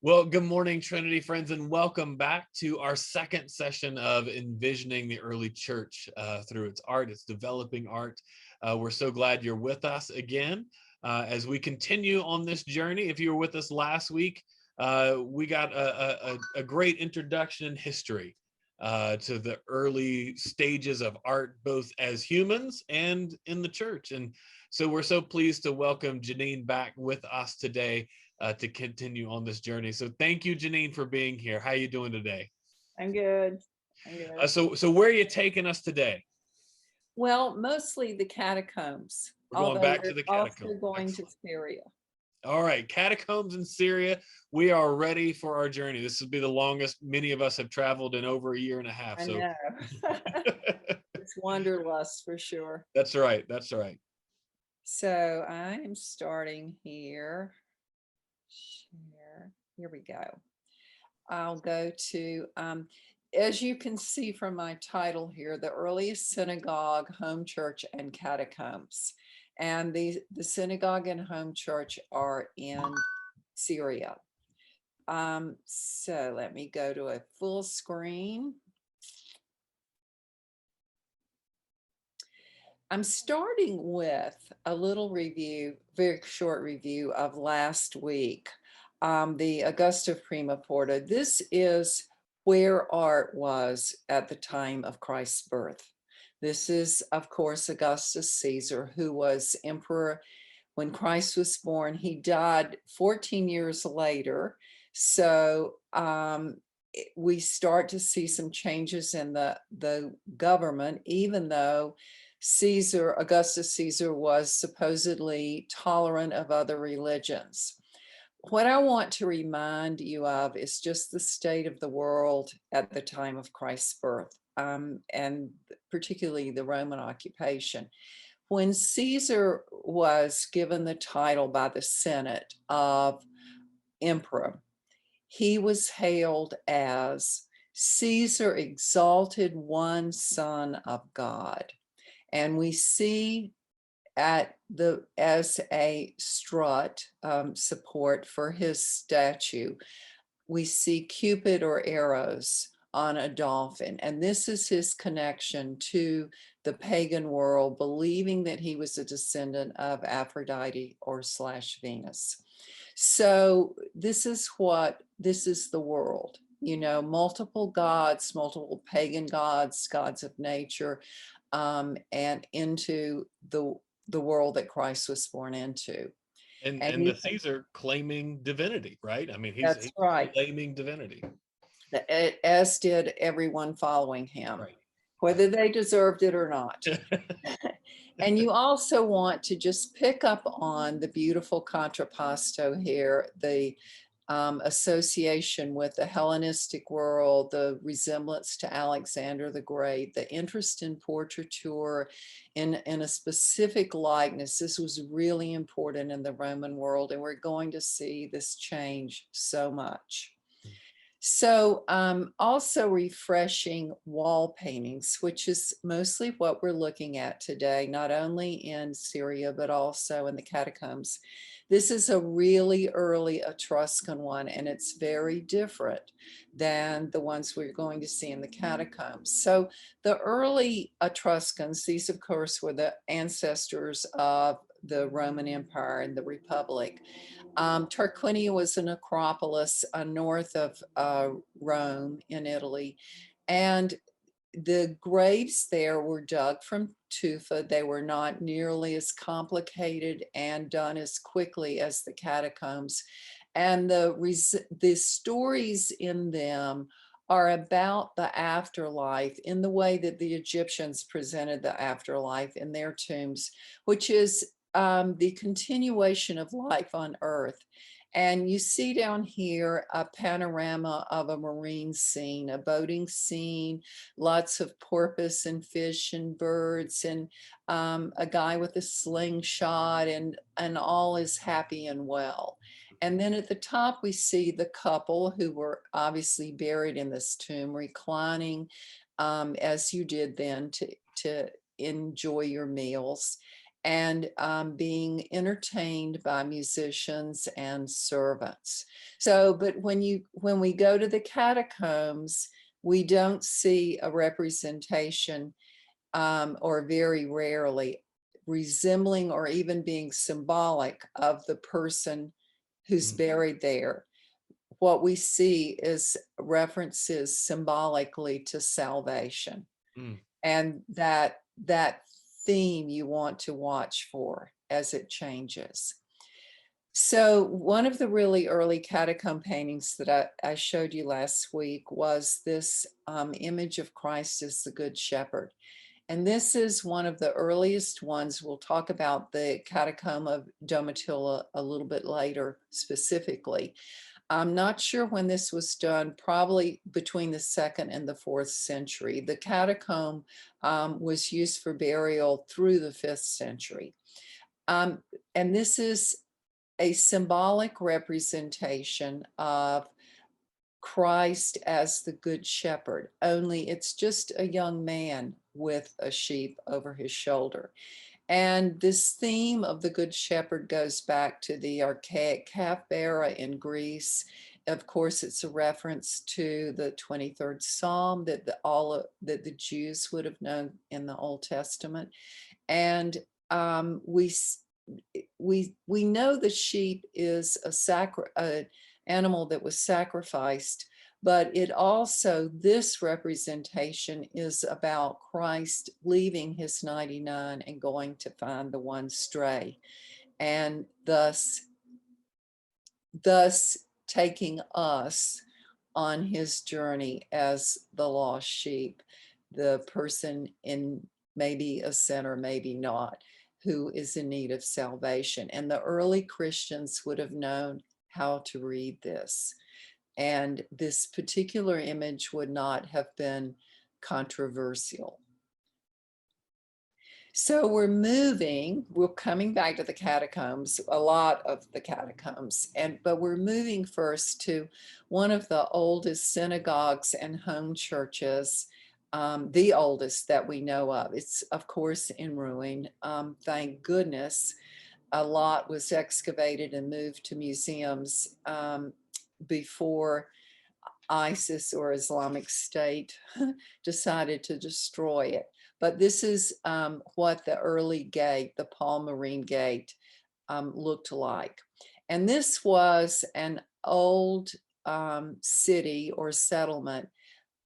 Well, good morning, Trinity friends, and welcome back to our second session of Envisioning the Early Church through its art, its developing art. We're so glad you're with us again as we continue on this journey. If you were with us last week, we got a great introduction in history to the early stages of art, both as humans and in the church. And so we're so pleased to welcome Jennine back with us today to continue on this journey. So thank you, Jennine, for being here. How are you doing today? I'm good. I'm good. So where are you taking us today? Well, mostly the catacombs, We're going although back we're to the also catacombs. going to Excellent. Syria. All right, catacombs in Syria. We are ready for our journey. This will be the longest many of us have traveled in over a year and a half. I So know. It's wanderlust for sure. that's right. That's right. So I'm starting here. Share. Here we go. I'll go to, as you can see from my title here, the earliest synagogue, home church, and catacombs. And the synagogue and home church are in Syria. So let me go to a full screen. I'm starting with a little review, very short review of last week, the Augusta Prima Porta. This is where art was at the time of Christ's birth. This is, of course, Augustus Caesar, who was emperor when Christ was born. He died 14 years later. So we start to see some changes in the government, even though Augustus Caesar was supposedly tolerant of other religions. What I want to remind you of is just the state of the world at the time of Christ's birth, and particularly the Roman occupation. When Caesar was given the title by the Senate of emperor, he was hailed as Caesar exalted one son of God. And we see as a strut support for his statue, we see Cupid or arrows on a dolphin. And this is his connection to the pagan world, believing that he was a descendant of Aphrodite or / Venus. So this is the world, multiple gods, multiple pagan gods, gods of nature, and into the world that Christ was born into. And the Caesar claiming divinity, right? I mean, he's That's right. claiming divinity. As did everyone following him, Right. whether they deserved it or not. And you also want to just pick up on the beautiful contrapposto here, the association with the Hellenistic world, the resemblance to Alexander the Great, the interest in portraiture in a specific likeness. This was really important in the Roman world, and we're going to see this change so much. So also refreshing wall paintings, which is mostly what we're looking at today, not only in Syria, but also in the catacombs. This is a really early Etruscan one, and it's very different than the ones we're going to see in the catacombs. So the early Etruscans, these of course were the ancestors of the Roman Empire and the Republic. Tarquinia was an acropolis north of Rome in Italy, and the graves there were dug from tufa. They were not nearly as complicated and done as quickly as the catacombs. And the stories in them are about the afterlife in the way that the Egyptians presented the afterlife in their tombs, which is the continuation of life on Earth. And you see down here a panorama of a marine scene, a boating scene, lots of porpoise and fish and birds, and a guy with a slingshot, and all is happy and well. And then at the top, we see the couple who were obviously buried in this tomb, reclining as you did then to enjoy your meals. and being entertained by musicians and servants. So, but when we go to the catacombs, we don't see a representation, or very rarely resembling or even being symbolic of the person who's buried there. What we see is references symbolically to salvation, and that theme you want to watch for as it changes. So one of the really early catacomb paintings that I showed you last week was this image of Christ as the Good Shepherd. And this is one of the earliest ones. We'll talk about the catacomb of Domitilla a little bit later specifically. I'm not sure when this was done, probably between the 2nd and the 4th century. The catacomb was used for burial through the 5th century. And this is a symbolic representation of Christ as the Good Shepherd, only it's just a young man with a sheep over his shoulder. And this theme of the Good Shepherd goes back to the archaic calf bearer in Greece. Of course, it's a reference to the 23rd Psalm that the Jews would have known in the Old Testament. And we know the sheep is an animal that was sacrificed, but it also, this representation is about Christ leaving his 99 and going to find the one stray, and thus taking us on his journey as the lost sheep, the person in maybe a sinner, maybe not, who is in need of salvation. And the early Christians would have known how to read this. And this particular image would not have been controversial. So we're coming back to the catacombs, a lot of the catacombs, but we're moving first to one of the oldest synagogues and home churches, the oldest that we know of. It's, of course, in ruin. Thank goodness. A lot was excavated and moved to museums before ISIS or Islamic State decided to destroy it. But this is what the early gate, the Palmyrene Gate, looked like. And this was an old city or settlement,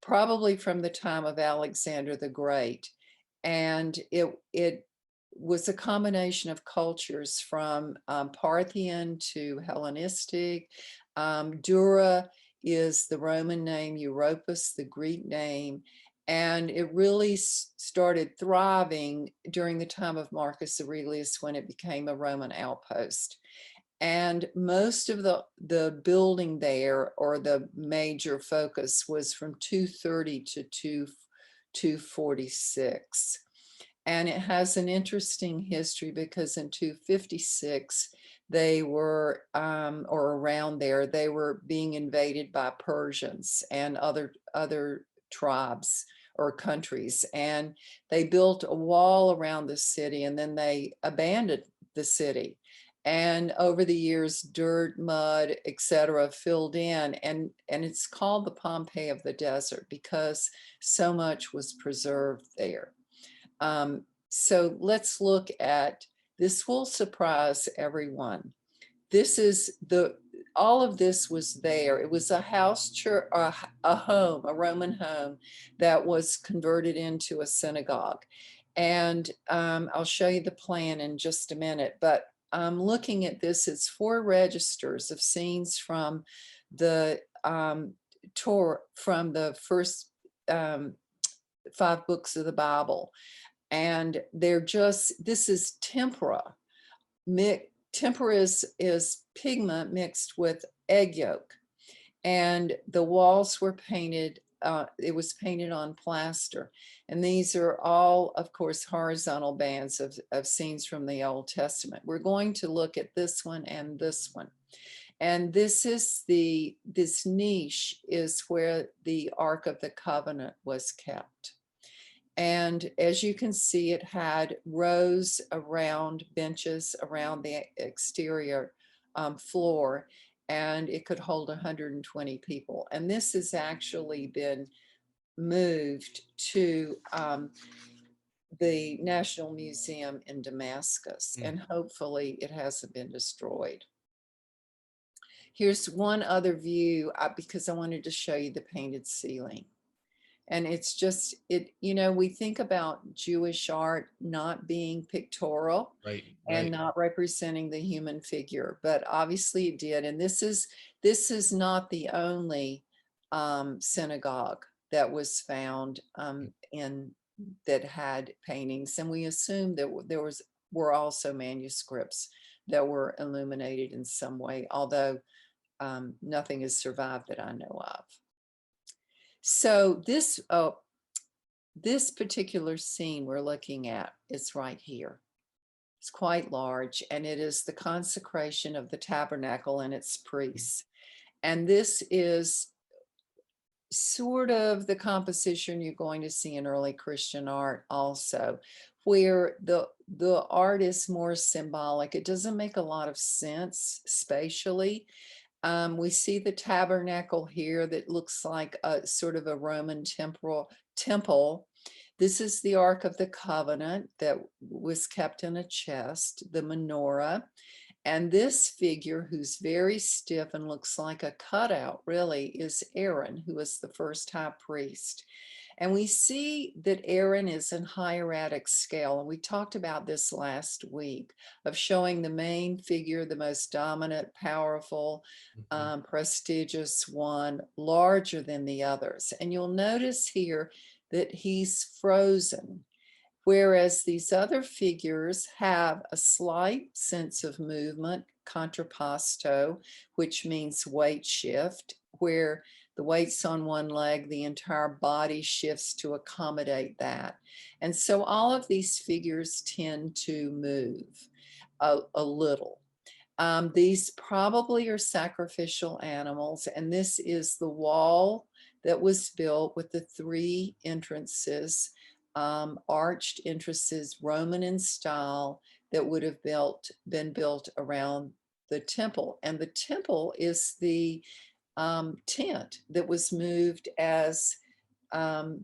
probably from the time of Alexander the Great. And it was a combination of cultures from Parthian to Hellenistic. Dura is the Roman name, Europus, the Greek name. And it really started thriving during the time of Marcus Aurelius, when it became a Roman outpost. And most of the building there, or the major focus, was from 230 to 246. And it has an interesting history, because in 256, they were, or around there, they were being invaded by Persians and other tribes or countries. And they built a wall around the city, and then they abandoned the city. And over the years, dirt, mud, etc., filled in. And it's called the Pompeii of the desert, because so much was preserved there. So let's look at, this will surprise everyone. This is all of this was there. It was a house church, a home, a Roman home that was converted into a synagogue. And I'll show you the plan in just a minute, but looking at this, it's 4 registers of scenes from the Torah, from the first 5 books of the Bible. And they're just, this is tempera. Tempera is pigment mixed with egg yolk. And the walls were painted, it was painted on plaster. And these are all, of course, horizontal bands of scenes from the Old Testament. We're going to look at this one and this one. And this niche is where the Ark of the Covenant was kept. And as you can see, it had rows around benches around the exterior floor, and it could hold 120 people. And this has actually been moved to the National Museum in Damascus, and hopefully it hasn't been destroyed. Here's one other view because I wanted to show you the painted ceiling. And it's just, we think about Jewish art not being pictorial, Right. and not representing the human figure, but obviously it did. And this is not the only synagogue that was found that had paintings. And we assume that were also manuscripts that were illuminated in some way, although nothing has survived that I know of. So this particular scene we're looking at is right here. It's quite large, and it is the consecration of the tabernacle and its priests. And this is sort of the composition you're going to see in early Christian art also, where the art is more symbolic. It doesn't make a lot of sense spatially. We see the tabernacle here that looks like a sort of a Roman temple. This is the Ark of the Covenant that was kept in a chest, the menorah. And this figure, who's very stiff and looks like a cutout, really, is Aaron, who was the first high priest. And we see that Aaron is in hieratic scale. And we talked about this last week, of showing the main figure, the most dominant, powerful, prestigious one, larger than the others. And you'll notice here that he's frozen, whereas these other figures have a slight sense of movement, contrapposto, which means weight shift, where the weight's on one leg, the entire body shifts to accommodate that. And so all of these figures tend to move a little. These probably are sacrificial animals, and this is the wall that was built with the 3 entrances, arched entrances, Roman in style, that would have been built around the temple. And the temple is the tent that was moved as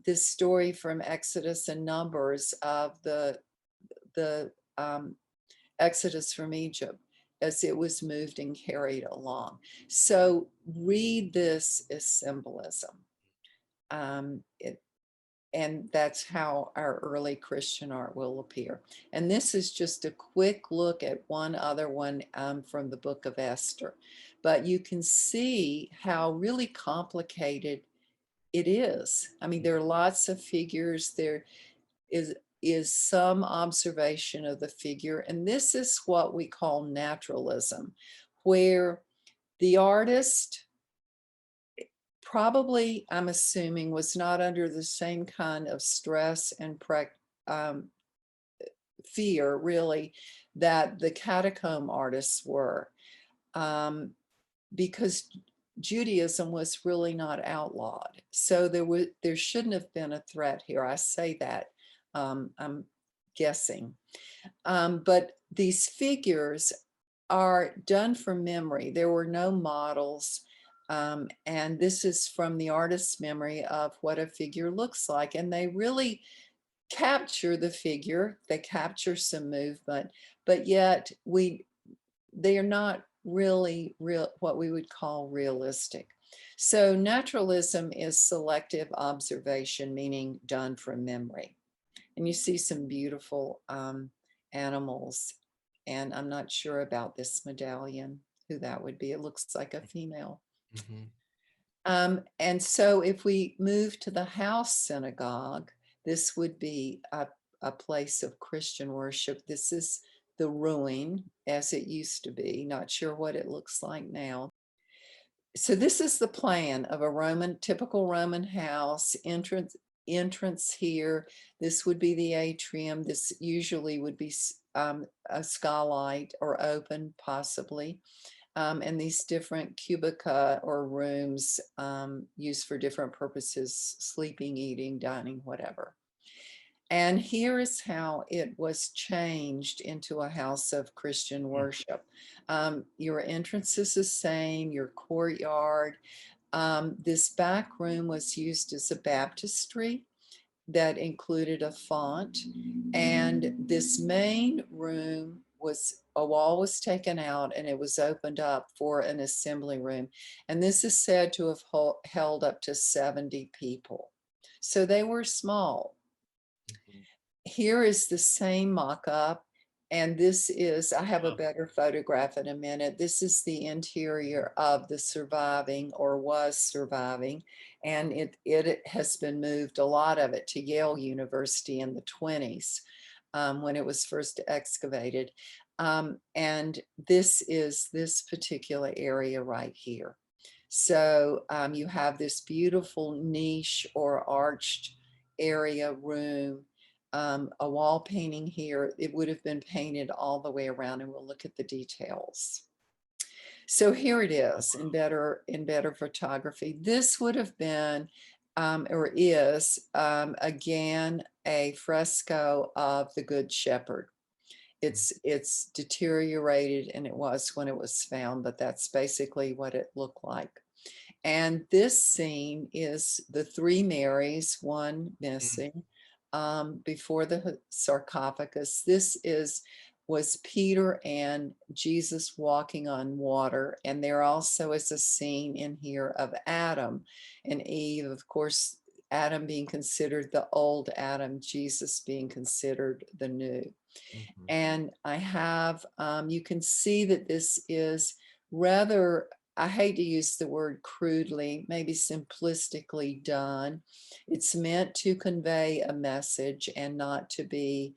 this story from Exodus and Numbers of the Exodus from Egypt, as it was moved and carried along. So read this as symbolism. And that's how our early Christian art will appear. And this is just a quick look at one other one from the book of Esther. But you can see how really complicated it is. I mean, there are lots of figures. There is some observation of the figure. And this is what we call naturalism, where the artist probably, I'm assuming, was not under the same kind of stress and fear, really, that the catacomb artists were, because Judaism was really not outlawed. So there shouldn't have been a threat here. I say that, I'm guessing. But these figures are done from memory. There were no models. And this is from the artist's memory of what a figure looks like. And they really capture the figure. They capture some movement, but yet they are not really what we would call realistic. So naturalism is selective observation, meaning done from memory. And you see some beautiful animals. And I'm not sure about this medallion, who that would be. It looks like a female. And so if we move to the house synagogue, this would be a place of Christian worship. This is the ruin as it used to be. Not sure what it looks like now. So this is the plan of a typical Roman house. Entrance here. This would be the atrium. This usually would be a skylight or open, possibly. And these different cubica or rooms used for different purposes, sleeping, eating, dining, whatever. And here is how it was changed into a house of Christian worship. Your entrance is the same, your courtyard. This back room was used as a baptistry that included a font. And this main room was, a wall was taken out and it was opened up for an assembly room. And this is said to have held up to 70 people. So they were small. Here is the same mock-up, and this is, I have a better photograph in a minute. This is the interior of the surviving, or was surviving, and it has been moved, a lot of it, to Yale University in the 20s when it was first excavated. And this is this particular area right here. So you have this beautiful niche or arched area room. A wall painting here, it would have been painted all the way around, and we'll look at the details. So here it is in better photography. This would have been or is again a fresco of the Good Shepherd. It's deteriorated, and it was when it was found, but that's basically what it looked like. And this scene is the three Marys, one missing, before the sarcophagus. This was Peter and Jesus walking on water. And there also is a scene in here of Adam and Eve, of course, Adam being considered the old Adam, Jesus being considered the new. And I have, you can see that this is rather, I hate to use the word crudely, maybe simplistically done. It's meant to convey a message and not to be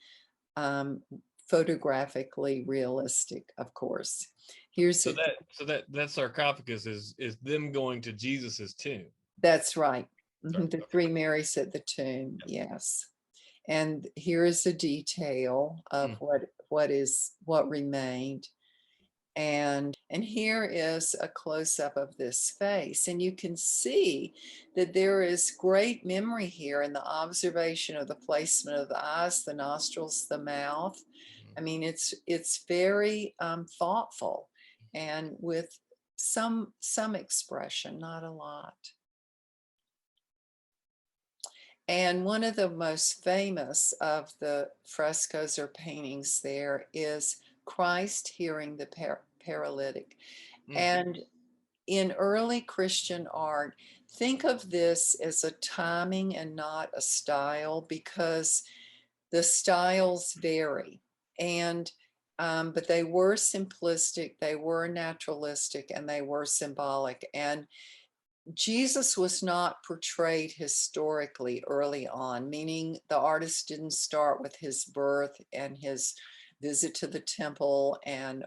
photographically realistic, of course. Here's that sarcophagus is them going to Jesus's tomb. That's right. The three Marys at the tomb. Yes. And here is a detail of what remained. And here is a close-up of this face. And you can see that there is great memory here in the observation of the placement of the eyes, the nostrils, the mouth. I mean, it's very thoughtful and with some expression, not a lot. And one of the most famous of the frescoes or paintings there is Christ healing the paralytic. And in early Christian art, think of this as a timing and not a style, because the styles vary. And but they were simplistic, they were naturalistic, and they were symbolic. And Jesus was not portrayed historically early on, meaning the artist didn't start with his birth and his visit to the temple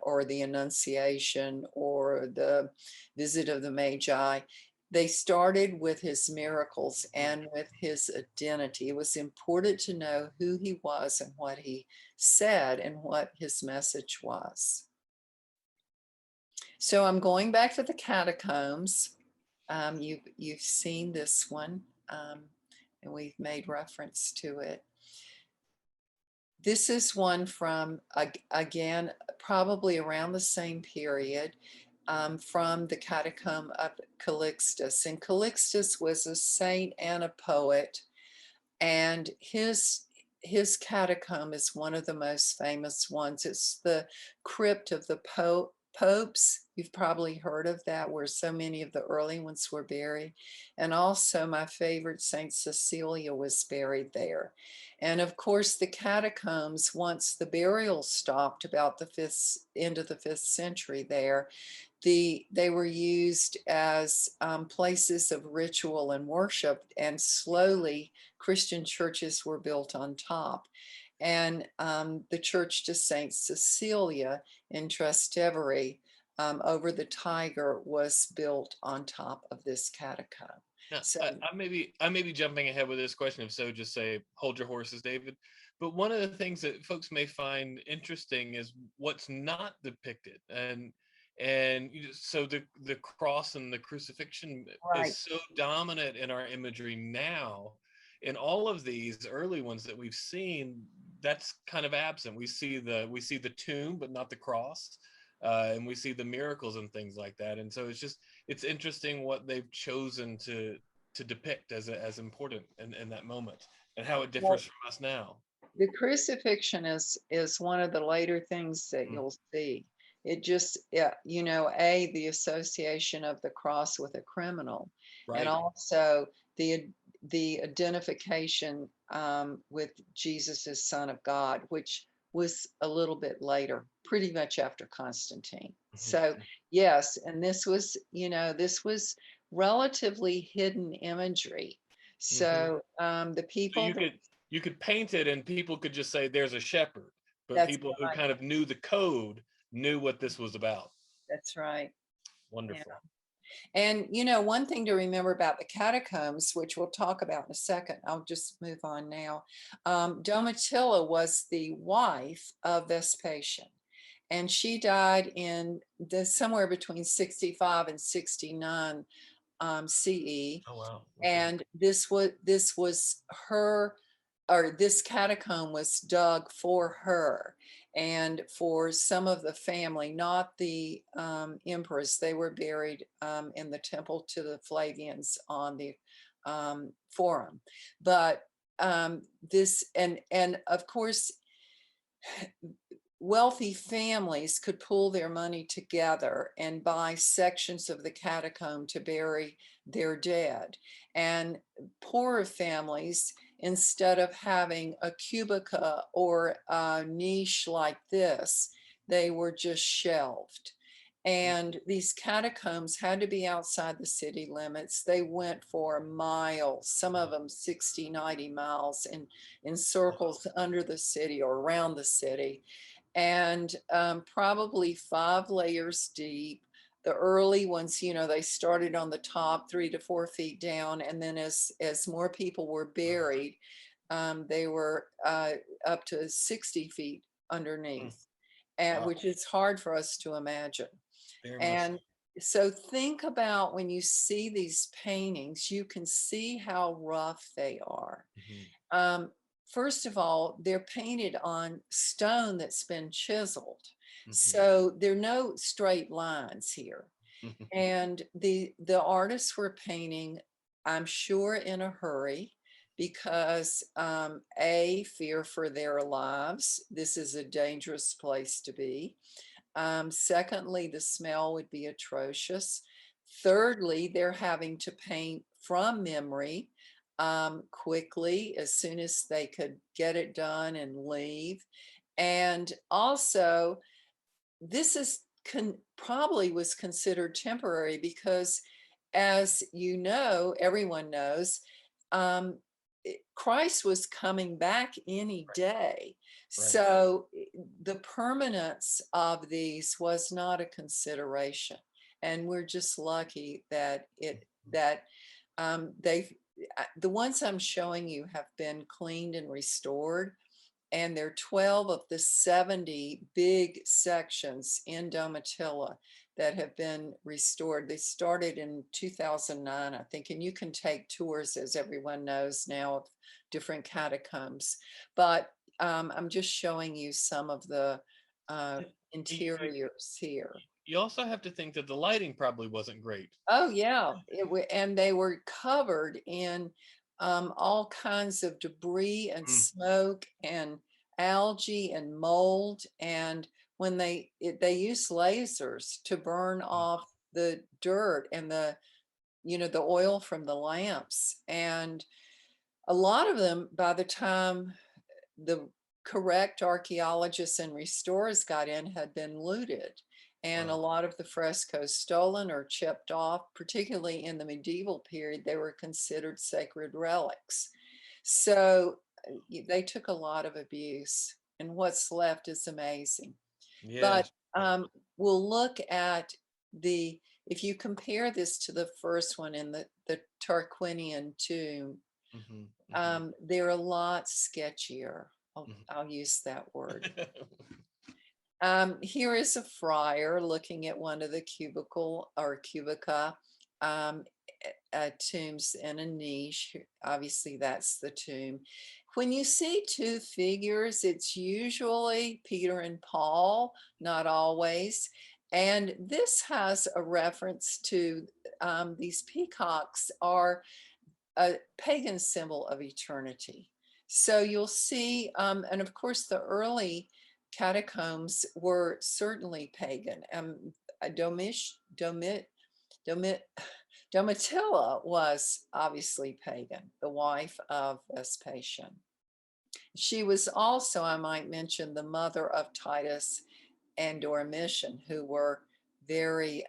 or the Annunciation or the visit of the Magi. They started with his miracles and with his identity. It was important to know who he was and what he said and what his message was. So I'm going back to the catacombs. You've seen this one, and we've made reference to it. This is one from, again, probably around the same period, from the Catacomb of Calixtus. And Calixtus was a saint and a poet, and his catacomb is one of the most famous ones. It's the crypt of the popes. You've probably heard of that, where so many of the early ones were buried. And also my favorite, Saint Cecilia, was buried there. And of course, the catacombs, once the burial stopped about the end of the 5th century there, they were used as places of ritual and worship, and slowly Christian churches were built on top. And the church to Saint Cecilia in Trastevere over the Tiger was built on top of this catacomb. Now, so I may be jumping ahead with this question. If so, just say, hold your horses, David. But one of the things that folks may find interesting is what's not depicted. And so the cross and the crucifixion is so dominant in our imagery now. in all of these early ones that we've seen, that's kind of absent. We see the tomb, but not the cross, and we see the miracles and things like that. And so it's interesting what they've chosen to depict as important in that moment, and how it Well, differs from us now. the crucifixion is one of the later things that Mm. you'll see. It just, yeah, the association of the cross with a criminal, and Right. also the the identification with Jesus as Son of God, which was a little bit later, pretty much after Constantine. So Mhm. yes, and this was relatively hidden imagery. Mhm. So the So people that you could paint it and people could just say there's a shepherd, but that's people who right. kind of knew the code knew what this was about. That's right. Yeah. Wonderful. And one thing to remember about the catacombs, which we'll talk about in a second, I'll just move on now. Domitilla was the wife of Vespasian, and she died in somewhere between 65 and 69 CE. Oh wow. Okay. And this was her, or this catacomb was dug for her and for some of the family, not the emperors. They were buried in the temple to the Flavians on the Forum. But this and of course, wealthy families could pool their money together and buy sections of the catacomb to bury their dead. And poorer families, instead of having a cubicle or a niche like this, they were just shelved. And these catacombs had to be outside the city limits. They went for miles, some of them 60, 90 miles in circles under the city or around the city, and probably 5 layers deep. The early ones, they started on the top 3 to 4 feet down, and then as more people were buried, they were up to 60 feet Mm. underneath, and Wow. which is hard for us to imagine. Very much so. And so think about when you see these paintings, you can see how rough they are. Mhm. Um, First of all, they're painted on stone that's been chiseled. Mhm. So there are no straight lines here. And the artists were painting, I'm sure, in a hurry because fear for their lives. This is a dangerous place to be. Secondly, the smell would be atrocious. Thirdly, they're having to paint from memory quickly as soon as they could get it done and leave. And also, this is probably was considered temporary because, as everyone knows, um, Christ was coming back any day. Right. So the permanence of these was not a consideration. And we're just lucky that they the ones I'm showing you have been cleaned and restored, and there are 12 of the 70 big sections in Domitilla that have been restored. They started in 2009, I think, and you can take tours, as everyone knows now, of different catacombs. But I'm just showing you some of the And you interiors here. you also have to think that the lighting probably wasn't great. Oh yeah, and they were covered in all kinds of debris and Mm. smoke and algae and mold. And when they use lasers to burn Mm. off the dirt and the oil from the lamps. And a lot of them, by the time the correct archaeologists and restorers got in, had been looted, and a Wow. lot of the frescoes stolen or chipped off. Particularly in the medieval period, they were considered sacred relics. So they took a lot of abuse, and what's left is amazing. But Yes. we'll look at if you compare this to the first one in the Tarquinian tomb, Mhm. Mhm. they're a lot sketchier. Mhm. I'll use that word. Here is a friar looking at one of the cubicle or cubica. Um, tombs in a niche. Obviously, that's the tomb. When you see two figures, it's usually Peter and Paul, not always. And this has a reference to these peacocks are a pagan symbol of eternity. So you'll see, and of course, the early catacombs were certainly pagan. Domitilla was obviously pagan, the wife of Vespasian. She was also, I might mention, the mother of Titus and Domitian, who were very,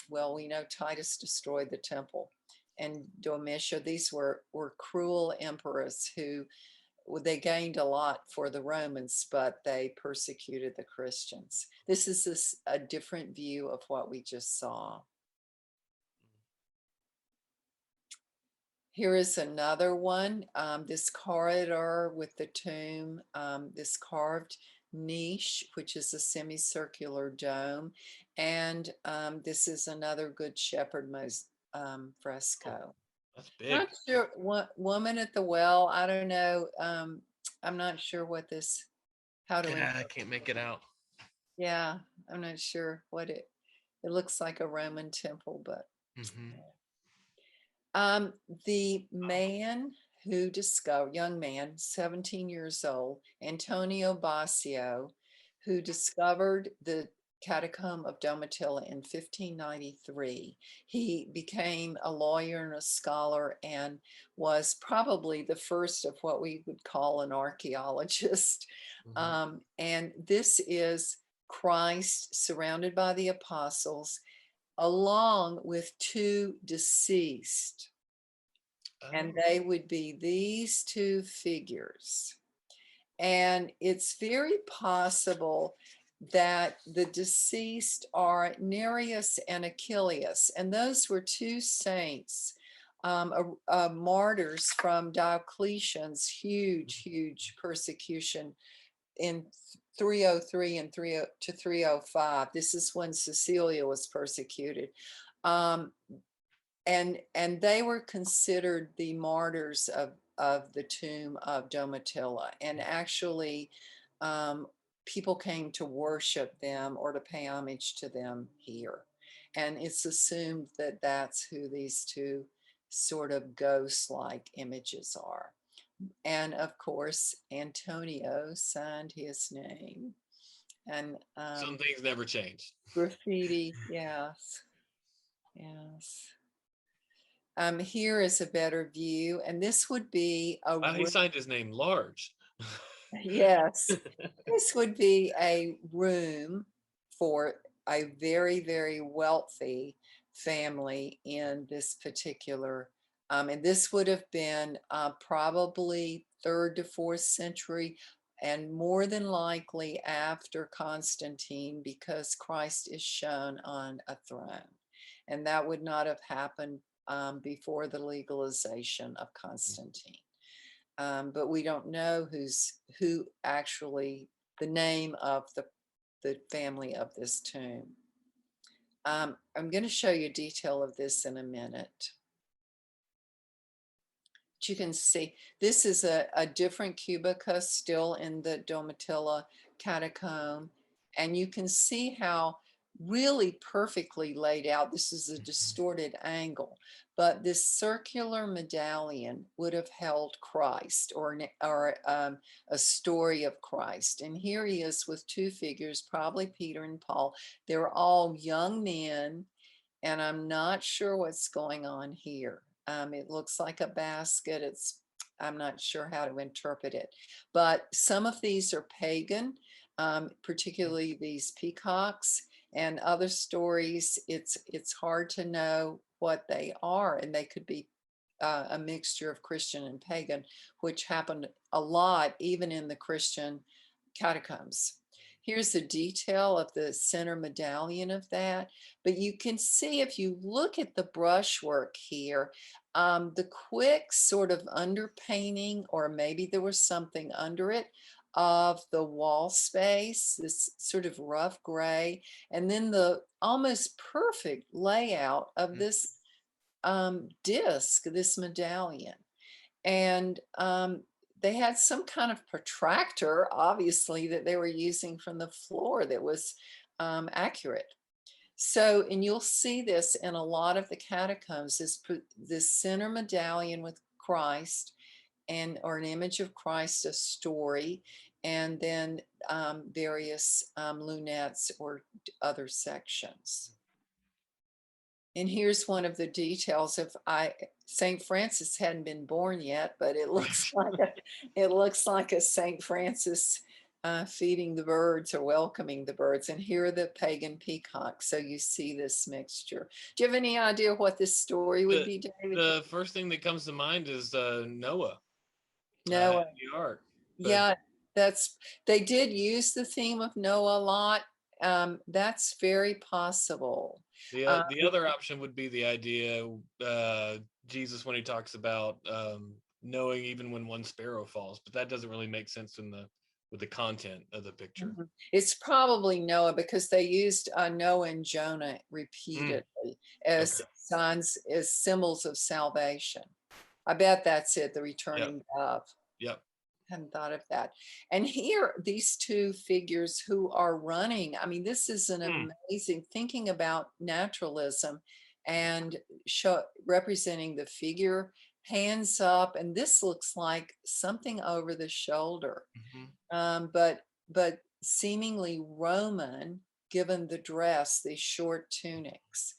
well, we know Titus destroyed the temple. And Domitia, these were cruel emperors who they gained a lot for the Romans, but they persecuted the Christians. This is a different view of what we just saw. Here is another one, this corridor with the tomb, this carved niche, which is a semicircular dome. And this is another Good Shepherd fresco. That's big. Not sure, woman at the well, I don't know. I'm not sure what this, how to. Yeah, I can't make it out. Yeah, I'm not sure what it looks like a Roman temple, but. The man who discovered, young man, 17 years old, Antonio Basio, who discovered the catacomb of Domitilla in 1593. He became a lawyer and a scholar and was probably the first of what we would call an archaeologist. And this is Christ surrounded by the apostles, along with two deceased. And they would be these two figures. And it's very possible that the deceased are Nereus and Achilles. And those were two saints, martyrs from Diocletian's huge persecution in 303 and 305. This is when Cecilia was persecuted. And they were considered the martyrs of the tomb of Domitilla. And actually, people came to worship them or to pay homage to them here. And it's assumed that that's who these two sort of ghost-like images are. And of course, Antonio signed his name. And some things never change. Graffiti, yes. Here is a better view, and this would be a he signed his name large. Yes, this would be a room for a very wealthy family in this particular, and this would have been probably 3rd to 4th century, and more than likely after Constantine, because Christ is shown on a throne, and that would not have happened before the legalization of Constantine. But we don't know who actually, the name of the family of this tomb. I'm going to show you detail of this in a minute. But you can see this is a different cubicle still in the Domitilla catacomb, and you can see how really perfectly laid out. This is a distorted angle, but this circular medallion would have held Christ or a story of Christ. And here he is with two figures, probably Peter and Paul. They're all young men, and I'm not sure what's going on here. It looks like a basket. I'm not sure how to interpret it, but some of these are pagan, particularly these peacocks. And other stories, it's hard to know what they are, and they could be a mixture of Christian and pagan, which happened a lot even in the Christian catacombs. Here's the detail of the center medallion of that, but you can see if you look at the brushwork here, the quick sort of underpainting, or maybe there was something under it, of the wall space, this sort of rough gray, and then the almost perfect layout of this disc, this medallion. And they had some kind of protractor, obviously, that they were using from the floor that was accurate. So, and you'll see this in a lot of the catacombs, this center medallion with Christ and or an image of Christ, a story, and then various lunettes or other sections. And here's one of the details of St. Francis hadn't been born yet, but it looks like a St. Francis feeding the birds or welcoming the birds. And here are the pagan peacocks. So you see this mixture. Do you have any idea what this story would be, David? The first thing that comes to mind is Noah. Noah. The ark. Yeah, they did use the theme of Noah a lot. That's very possible. The other option would be the idea Jesus when he talks about knowing even when one sparrow falls, but that doesn't really make sense with the content of the picture. It's probably Noah because they used Noah and Jonah repeatedly as signs, as symbols of salvation. I bet that's it, the returning dove. Yep. Hadn't thought of that. And here, these two figures who are running. I mean, this is an amazing, thinking about naturalism and representing the figure, hands up, and this looks like something over the shoulder, but seemingly Roman, given the dress, these short tunics.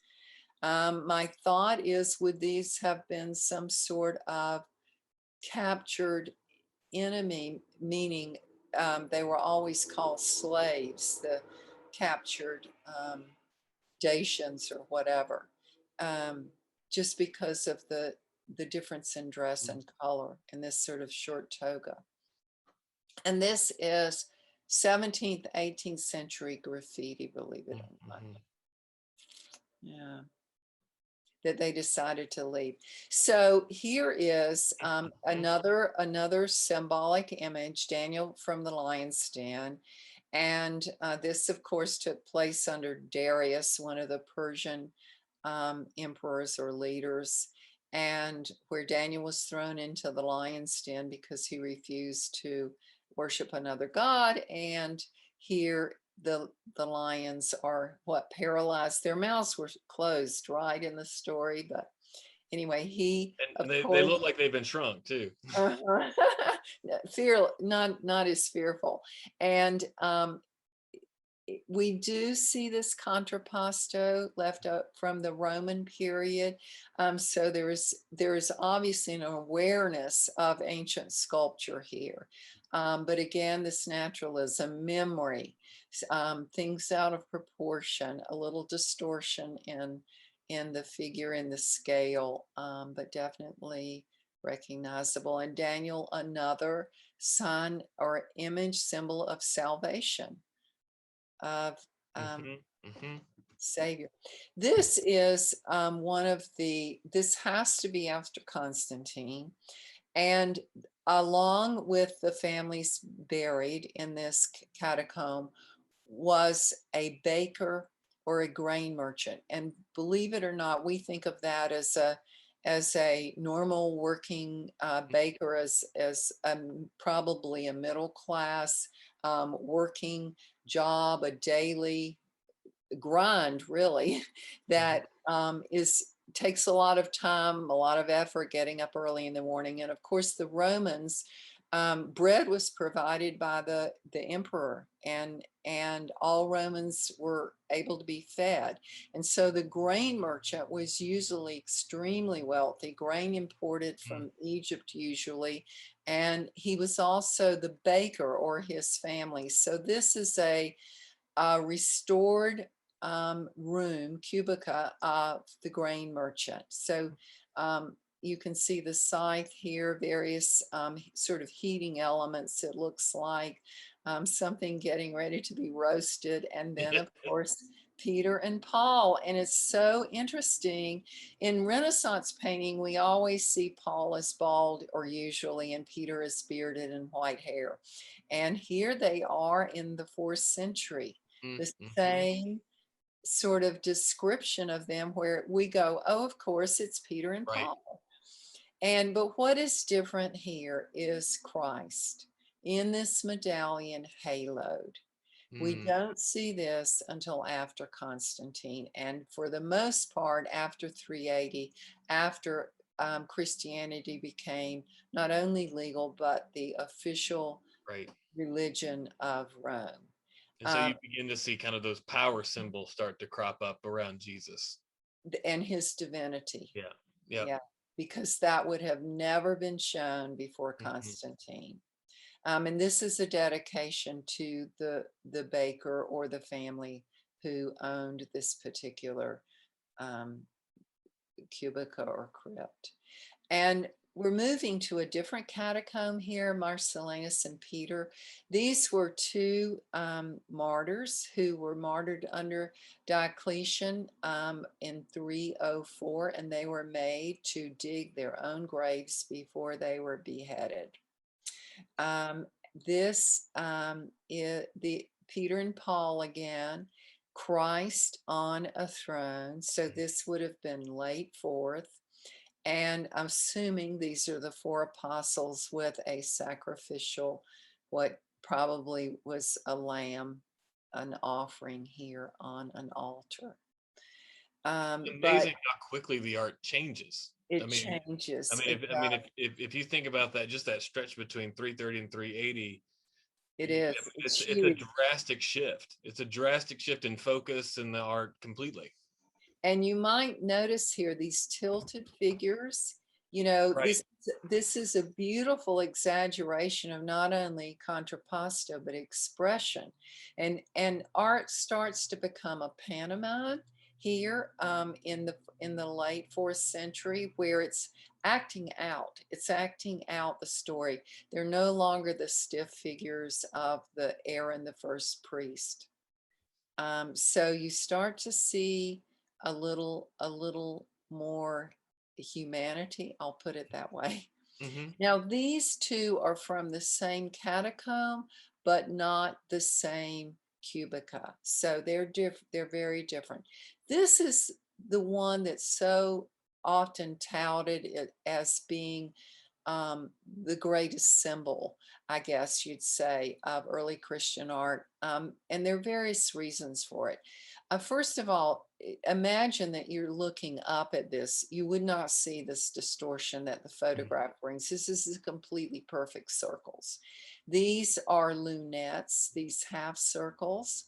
My thought is, would these have been some sort of captured enemy, meaning they were always called slaves, the captured Dacians or whatever, just because of the difference in dress and color in this sort of short toga. And this is 17th, 18th century graffiti, believe it or not. Yeah. That they decided to leave. So here is another symbolic image, Daniel from the lion's den. And this, of course, took place under Darius, one of the Persian emperors or leaders, and where Daniel was thrown into the lion's den because he refused to worship another god. And here the lions are paralyzed. Their mouths were closed, right, in the story. But anyway, they look like they've been shrunk too. Not as fearful. And we do see this contrapposto left up from the Roman period. So there is obviously an awareness of ancient sculpture here. But again, this naturalism, memory, things out of proportion, a little distortion in the figure, in the scale, but definitely recognizable. And Daniel, another sign or image, symbol of salvation, of Savior. This is this has to be after Constantine. And along with the families buried in this catacomb was a baker or a grain merchant. And believe it or not, we think of that as a normal working baker, as probably a middle class working job, a daily grind, really, that takes a lot of time, a lot of effort, getting up early in the morning. And of course, the Romans, bread was provided by the emperor, and all Romans were able to be fed. And so the grain merchant was usually extremely wealthy, grain imported from Egypt usually, and he was also the baker or his family. So this is a restored room, cubicle of the grain merchant. So you can see the scythe here, various sort of heating elements. It looks like something getting ready to be roasted. And then, of course, Peter and Paul. And it's so interesting. In Renaissance painting, we always see Paul as bald, or usually, and Peter is bearded and white hair. And here they are in the 4th century, the same sort of description of them where we go, oh, of course, it's Peter and Right. Paul. But what is different here is Christ in this medallion haloed. We Mm, don't see this until after Constantine, and for the most part, after 380, after Christianity became not only legal, but the official right. religion of Rome. And so you Um, begin to see kind of those power symbols start to crop up around Jesus. and his divinity. Yeah. Yeah. Yeah, because that would have never been shown before Mhm. Constantine. And this is a dedication to the baker or the family who owned this particular um, cubicle or crypt. And we're moving to a different catacomb here, Marcellinus and Peter. These were two martyrs who were martyred under Diocletian in 304, and they were made to dig their own graves before they were beheaded. Um, this is the Peter and Paul again, Christ on a throne. So this would have been late fourth. And I'm assuming these are the four apostles with a sacrificial, what probably was a lamb, an offering here on an altar. But Amazing how quickly the art changes. I it mean, changes. if you think about that, just that stretch between 330 and 380, It is. It's it's a huge. drastic shift. It's a drastic shift in focus in the art completely. And you might notice here these tilted figures. You know, Right. this is a beautiful exaggeration of not only contrapposto but expression, and art starts to become a pantomime here in the late fourth century, where it's acting out. It's acting out the story. They're no longer the stiff figures of the Aaron, the first priest. So you start to see a little more humanity, I'll put it that way. Hmm. Now these two are from the same catacomb, but not the same cubica. So they're very different. This is the one that's so often touted as being the greatest symbol, I guess you'd say, of early Christian art. And there are various reasons for it. First of all, imagine that you're looking up at this. You would not see this distortion that the photograph brings. This is completely perfect circles. These are lunettes, these half circles,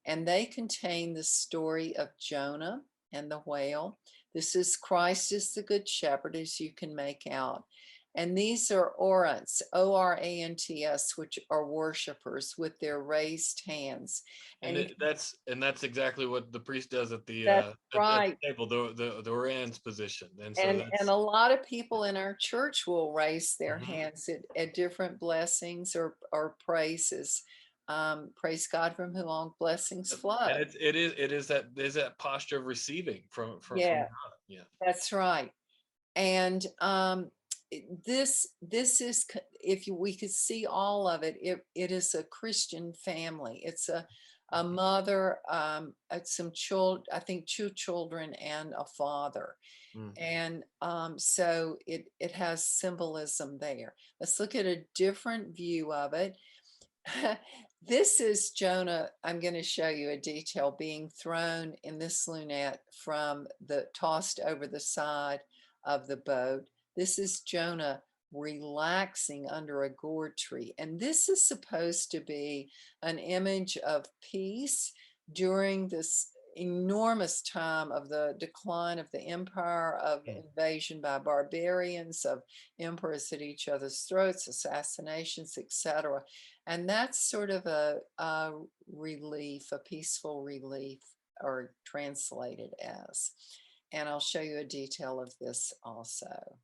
and they contain the story of Jonah and the whale. This is Christ as the Good Shepherd, as you can make out. And these are orants, O-R-A-N-T-S, which are worshipers with their raised hands. And And that's exactly what the priest does that's at the right. table, the Orion's position. And so And that's a lot of people in our church will raise their mhm. hands at different blessings or praises. Praise God from whom all blessings flow. And it is that posture of receiving from Yeah, God. Yeah. that's right. And this is if we could see all of it, it is a Christian family. It's a Mhm. mother, some children, I think two children and a father. Mm. And so it has symbolism there. Let's look at a different view of it. This is Jonah. I'm going to show you a detail being thrown in this lunette from the tossed over the side of the boat. This is Jonah relaxing under a gourd tree. And this is supposed to be an image of peace during this enormous time of the decline of the empire, of Mm. invasion by barbarians, of emperors at each other's throats, assassinations, etc. And that's sort of a relief, a peaceful relief, or translated as. And I'll show you a detail of this also.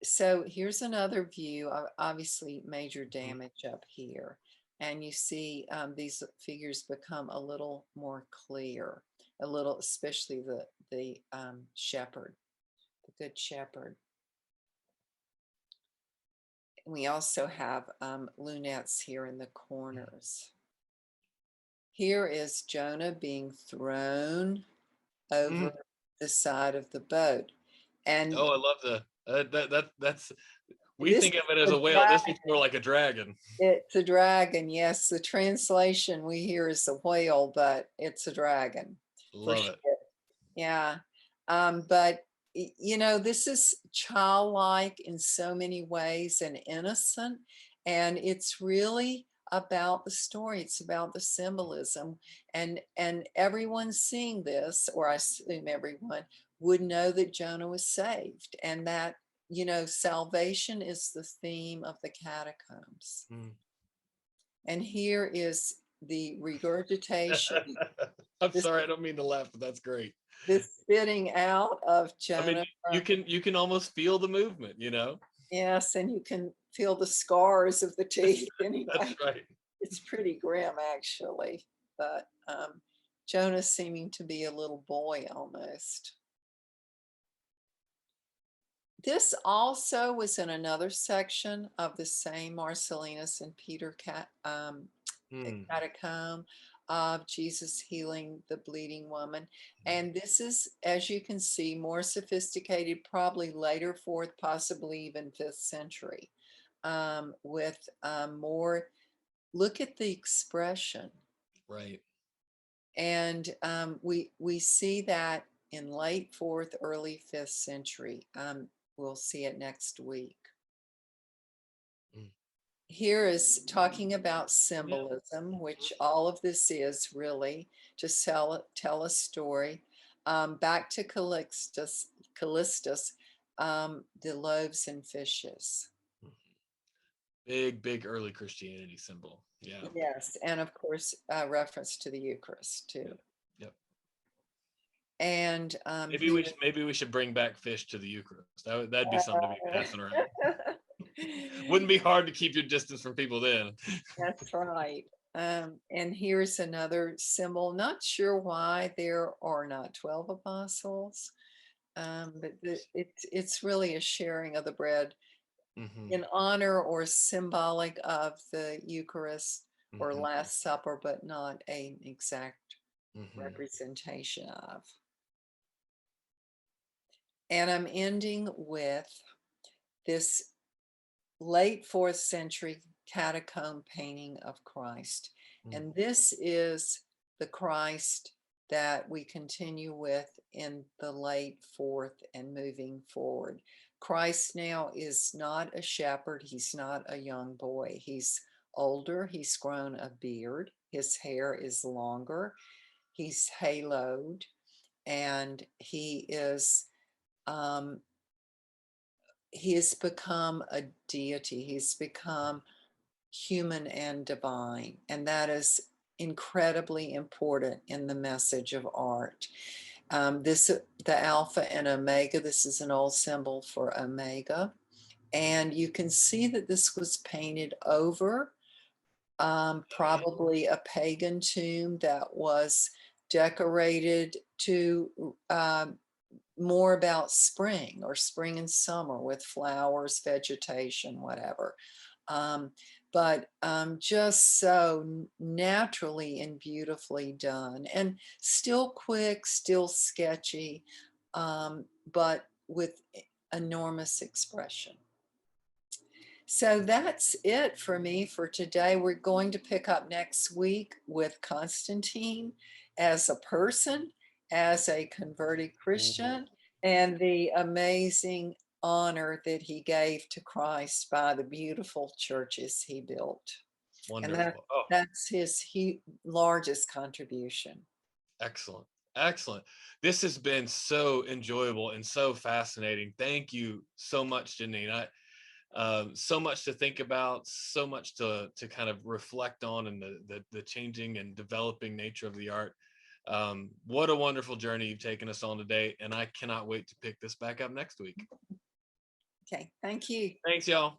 So here's another view, obviously major Mhm. damage up here. And you see these figures become a little more clear, a little, especially the shepherd, the good shepherd. We also have lunettes here in the corners. Here is Jonah being thrown over Mm. the side of the boat. And Oh, I love that's we this think of it is as a a whale. This dragon. looks more like a dragon. It's a dragon. Yes, the translation we hear is a whale, but it's a dragon for Love sure. it. Yeah. But you know, this is childlike in so many ways and innocent. And it's really about the story. It's about the symbolism. And everyone seeing this, or I assume everyone, would know that Jonah was saved and that, you know, salvation is the theme of the catacombs. Mm. And here is the regurgitation, I'm this, sorry, I don't mean to laugh, but that's great. this spitting out of I mean, Jonah. you can almost feel the movement, you know? Yes, and you can feel the scars of the teeth That's anyway. right. It's pretty grim, actually. But Jonah seeming to be a little boy almost. This also was in another section of the same Marcellinus and Peter Mm. catacomb of Jesus healing the bleeding woman. And this is, as you can see, more sophisticated, probably later fourth, possibly even 5th century, with more, look at the expression. Right. And we see that in late 4th, early 5th century. We'll see it next week. Mm. Here is talking about Yeah. symbolism, which all of this is really to tell a story. Back to Callistus, the loaves and fishes. Big early Christianity symbol. Yeah. Yes, and of course, reference to the Eucharist too. Yep. Yep. And Maybe we should bring back fish to the Eucharist. That'd be something to be passing around. Wouldn't be hard to keep your distance from people then. That's right. And here's another symbol. Not sure why there are not 12 apostles, but it's really a sharing of the bread Mm-hmm. in honor or symbolic of the Eucharist or Mm-hmm. Last Supper, but not an exact Mm-hmm. representation of. And I'm ending with this late 4th century catacomb painting of Christ. Mm. And this is the Christ that we continue with in the late 4th and moving forward. Christ now is not a shepherd. He's not a young boy. He's older. He's grown a beard. His hair is longer. He's haloed. And he has become a deity. He's become human and divine. And that is incredibly important in the message of art. The Alpha and Omega, this is an old symbol for Omega. And you can see that this was painted over probably a pagan tomb that was decorated to more about spring or spring and summer with flowers, vegetation, whatever. But just so naturally and beautifully done, and still quick, still sketchy, but with enormous expression. So that's it for me for today. We're going to pick up next week with Constantine as a person, as a converted Christian, and the amazing honor that he gave to Christ by the beautiful churches he built. Wonderful. And that's his largest contribution. Excellent. Excellent. This has been so enjoyable and so fascinating. Thank you so much, Jennine. So much to think about, so much to kind of reflect on, and the changing and developing nature of the art. What a wonderful journey you've taken us on today, and I cannot wait to pick this back up next week. Okay, thank you. Thanks, y'all.